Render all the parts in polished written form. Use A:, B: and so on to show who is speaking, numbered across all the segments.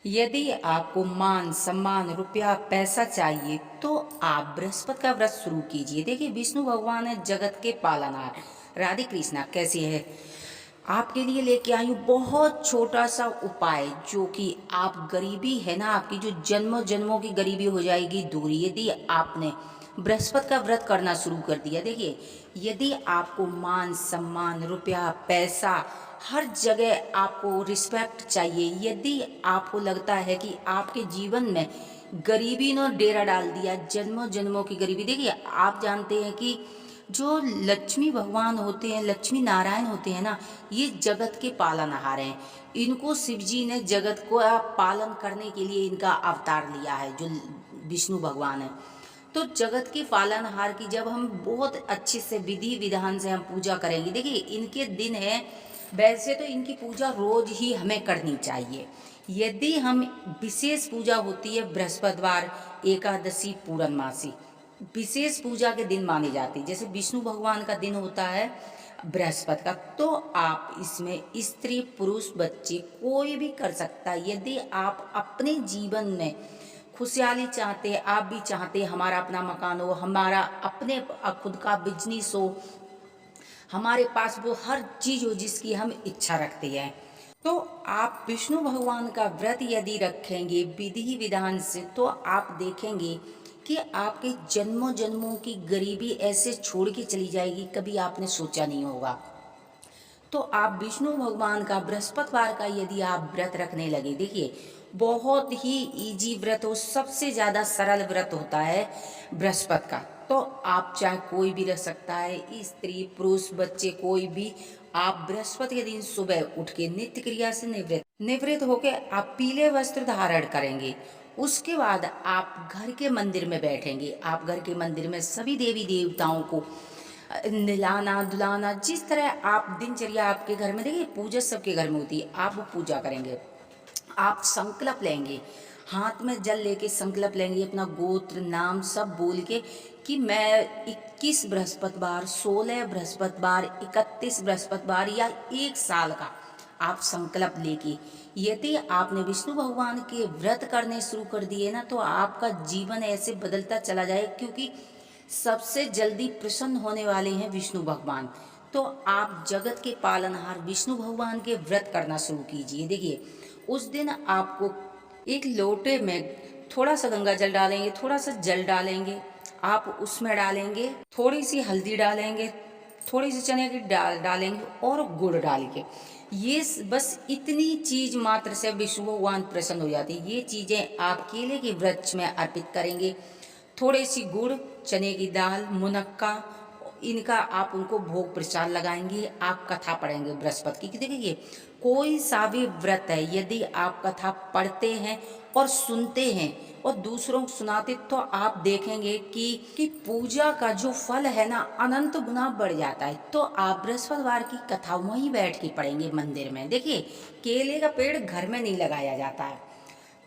A: यदि आपको मान सम्मान रुपया पैसा चाहिए तो आप बृहस्पति का व्रत शुरू कीजिए। देखिए, विष्णु भगवान है जगत के पालनहार। राधे कृष्णा कैसी है, आपके लिए लेके आई हूँ बहुत छोटा सा उपाय, जो कि आप गरीबी है ना, आपकी जो जन्मों जन्मों की गरीबी हो जाएगी दूर यदि आपने बृहस्पति का व्रत करना शुरू कर दिया। देखिए, यदि आपको मान सम्मान रुपया पैसा हर जगह आपको रिस्पेक्ट चाहिए, यदि आपको लगता है कि आपके जीवन में गरीबी ने डेरा डाल दिया, जन्मों जन्मों की गरीबी। देखिए, आप जानते हैं कि जो लक्ष्मी भगवान होते हैं, लक्ष्मी नारायण होते हैं ना, ये जगत के पालनहार हैं। इनको शिव जी ने जगत को पालन करने के लिए इनका अवतार लिया है, जो विष्णु भगवान है। तो जगत के पालनहार की जब हम बहुत अच्छे से विधि विधान से हम पूजा करेंगे, देखिए इनके दिन है, वैसे तो इनकी पूजा रोज ही हमें करनी चाहिए। यदि हम विशेष पूजा होती है बृहस्पतिवार, एकादशी, पूर्णमासी, विशेष पूजा के दिन माने जाते हैं। जैसे विष्णु भगवान का दिन होता है बृहस्पति का, तो आप इसमें स्त्री पुरुष बच्चे कोई भी कर सकता है। यदि आप अपने जीवन में खुशहाली चाहते, आप भी चाहते हमारा अपना मकान हो, हमारा अपने खुद का बिजनेस हो, हमारे पास वो हर चीज हो जिसकी हम इच्छा रखते हैं, तो आप विष्णु भगवान का व्रत यदि रखेंगे विधि विधान से, तो आप देखेंगे कि आपके जन्मों जन्मों की गरीबी ऐसे छोड़ के चली जाएगी, कभी आपने सोचा नहीं होगा। तो आप विष्णु भगवान का बृहस्पतिवार का यदि आप व्रत रखने लगे, देखिए बहुत ही इजी व्रत हो, सबसे ज़्यादा सरल व्रत होता है बृहस्पति का। तो आप चाहे कोई भी रख सकता है, स्त्री पुरुष बच्चे कोई भी। आप बृहस्पति के दिन सुबह उठ के नित्य क्रिया से निवृत्त होकर आप पीले वस्त्र धारण करेंगे। उसके बाद आप घर के मंदिर में बैठेंगे। आप घर के मंदिर में सभी देवी देवताओं को नहलाना धुलाना, जिस तरह आप दिनचर्या आपके घर में, देखिए पूजा सबके घर में होती है, आप वो पूजा करेंगे। आप संकल्प लेंगे, हाथ में जल लेके संकल्प लेंगे, अपना गोत्र नाम सब बोल के कि मैं 21 बृहस्पतिवार, 16 बृहस्पतिवार, 31 बृहस्पतिवार या 1 साल का आप संकल्प लेके, यदि आपने विष्णु भगवान के व्रत करने शुरू कर दिए ना, तो आपका जीवन ऐसे बदलता चला जाए, क्योंकि सबसे जल्दी प्रसन्न होने वाले हैं विष्णु भगवान। तो आप जगत के पालनहार विष्णु भगवान के व्रत करना शुरू कीजिए। देखिए, उस दिन आपको एक लोटे में थोड़ा सा गंगा जल डालेंगे, थोड़ा सा जल डालेंगे, आप उसमें डालेंगे थोड़ी सी हल्दी डालेंगे, थोड़ी सी चने की दाल डालेंगे और गुड़ डाल के, ये बस इतनी चीज मात्र से विष्णु भगवान प्रसन्न हो जाते हैं। ये चीजें आप केले के वृक्ष में अर्पित करेंगे, थोड़ी सी गुड़, चने की दाल, मुनक्का, इनका आप उनको भोग प्रसाद लगाएंगे। आप कथा पढ़ेंगे बृहस्पति की। देखिए, कोई सा भी व्रत है, यदि आप कथा पढ़ते हैं और सुनते हैं और दूसरों को सुनाते, तो आप देखेंगे कि पूजा का जो फल है ना, अनंत गुना बढ़ जाता है। तो आप बृहस्पतिवार की कथा वहीं बैठ के पढ़ेंगे मंदिर में। देखिए, केले का पेड़ घर में नहीं लगाया जाता है,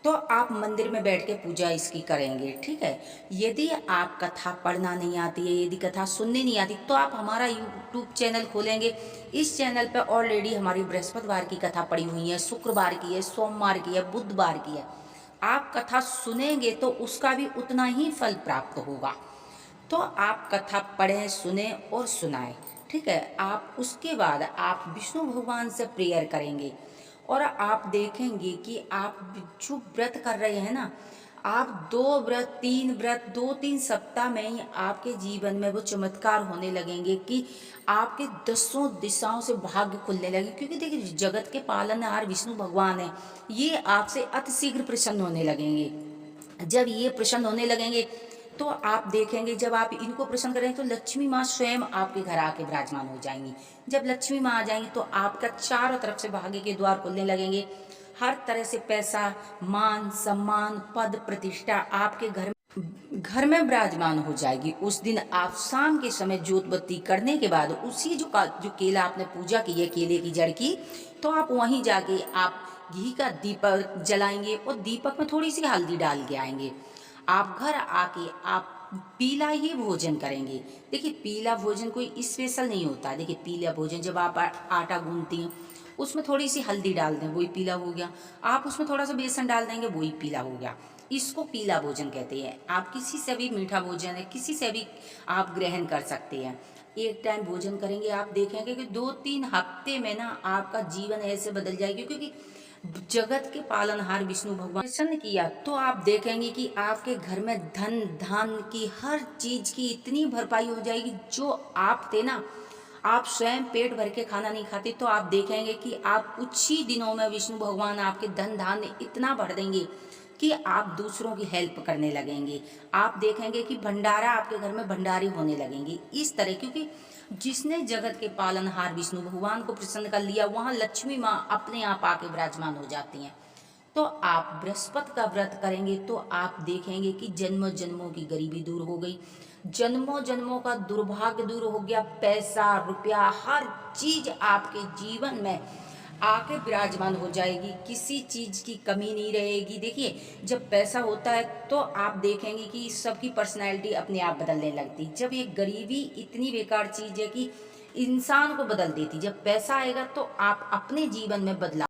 A: तो आप मंदिर में बैठ के पूजा इसकी करेंगे, ठीक है। यदि आप कथा पढ़ना नहीं आती है, यदि कथा सुननी नहीं आती, तो आप हमारा यूट्यूब चैनल खोलेंगे। इस चैनल पर ऑलरेडी हमारी बृहस्पतिवार की कथा पड़ी हुई है, शुक्रवार की है, सोमवार की है, बुधवार की है। आप कथा सुनेंगे तो उसका भी उतना ही फल प्राप्त होगा। तो आप कथा पढ़ें, सुने और सुनाएं, ठीक है। आप उसके बाद आप विष्णु भगवान से प्रेयर करेंगे और आप देखेंगे कि आप जो व्रत कर रहे हैं ना, आप 2 व्रत 3 व्रत 2-3 सप्ताह में ही आपके जीवन में वो चमत्कार होने लगेंगे कि आपके 10 दिशाओं से भाग्य खुलने लगे। क्योंकि देखिए, जगत के पालनहार विष्णु भगवान है, ये आपसे अतिशीघ्र प्रसन्न होने लगेंगे। जब ये प्रसन्न होने लगेंगे, तो आप देखेंगे जब आप इनको प्रसन्न करेंगे, तो लक्ष्मी माँ स्वयं आपके घर आके विराजमान हो जाएंगी। जब लक्ष्मी माँ आ जाएंगी, तो आपका चारों तरफ से भाग्य के द्वार खुलने लगेंगे। हर तरह से पैसा, मान सम्मान, पद प्रतिष्ठा आपके घर में विराजमान हो जाएगी। उस दिन आप शाम के समय जोत बत्ती करने के बाद उसी जो केला आपने पूजा की है, केले की जड़ की, तो आप वहीं जाके आप घी का दीपक जलाएंगे और दीपक में थोड़ी सी हल्दी डाल के आएंगे। आप घर आके आप पीला ही भोजन करेंगे। देखिए, पीला भोजन कोई स्पेशल नहीं होता। देखिए, पीला भोजन जब आप आटा गूंथती हैं उसमें थोड़ी सी हल्दी डाल दें, वही पीला हो गया। आप उसमें थोड़ा सा बेसन डाल देंगे, वही पीला हो गया। इसको पीला भोजन कहते हैं। आप किसी से भी मीठा भोजन है, किसी से भी आप ग्रहण कर सकते हैं। एक टाइम भोजन करेंगे, आप देखेंगे कि 2-3 हफ्ते में ना आपका जीवन ऐसे बदल जाएगी, क्योंकि जगत के पालनहार विष्णु भगवान प्रसन्न किया तो आप देखेंगे कि आपके घर में धन धान की हर चीज की इतनी भरपाई हो जाएगी। जो आप थे ना, आप स्वयं पेट भर के खाना नहीं खाते, तो आप देखेंगे कि आप कुछ ही दिनों में विष्णु भगवान आपके धन धान्य इतना भर देंगे कि आप दूसरों की हेल्प करने लगेंगे। आप देखेंगे कि भंडारा, आपके घर में भंडारे होने लगेंगे इस तरह, क्योंकि जिसने जगत के पालनहार विष्णु भगवान को प्रसन्न कर लिया, वहाँ लक्ष्मी माँ अपने आप आके विराजमान हो जाती हैं। तो आप बृहस्पति का व्रत करेंगे तो आप देखेंगे कि जन्मों जन्मों की गरीबी दूर हो गई, जन्मों जन्मों का दुर्भाग्य दूर हो गया, पैसा रुपया हर चीज आपके जीवन में आके विराजमान हो जाएगी, किसी चीज की कमी नहीं रहेगी। देखिए, जब पैसा होता है तो आप देखेंगे कि सबकी पर्सनैलिटी अपने आप बदलने लगती। जब ये गरीबी इतनी बेकार चीज है कि इंसान को बदल देती, जब पैसा आएगा तो आप अपने जीवन में बदलाव